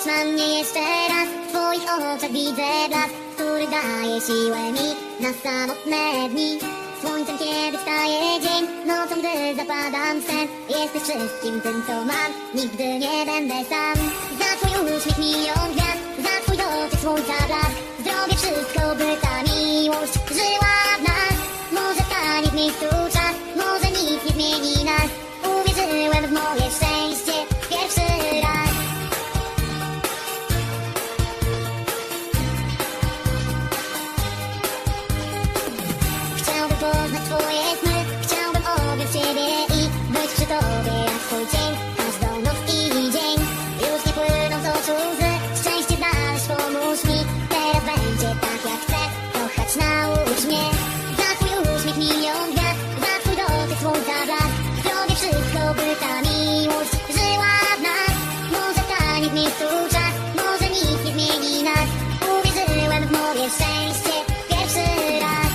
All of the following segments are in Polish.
Popatrz na mnie jeszcze raz, w twoich oczach widzę blask, który daje siłę mi na samotne dni. Słońcem kiedy wstaje dzień, nocą gdy zapadam w sen. Jesteś wszystkim tym co mam, nigdy nie będę sam. Za twój uśmiech milion gwiazd, za twój dotyk słońca blask. Zrobię wszystko by ta miłość żyła w nas. Może stanie w miejscu czas, może nic nie zmieni nas. Uwierzyłem w moje szczęście pierwszy raz. Chciałbym poznać twoje sny, chciałbym objąć ciebie i być przy tobie jak twój cień, każdą noc i dzień. Już nie płyną z oczu łzy, szczęście znaleźć pomóż mi. Teraz będzie tak jak chcę, kochać naucz mnie. Za twój uśmiech milion gwiazd, za twój dotyk słońca blask. Zrobię wszystko by ta miłość żyła w nas. Może stanie w miejscu czas, może nic nie zmieni nas. Uwierzyłem w moje szczęście pierwszy raz.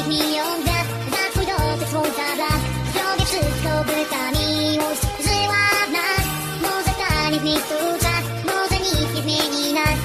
Milion gwiazd, za twój dotyk słońca blask. Zrobię wszystko by ta miłość żyła w nas. Może stanie w miejscu czas, może nic nie zmieni nas.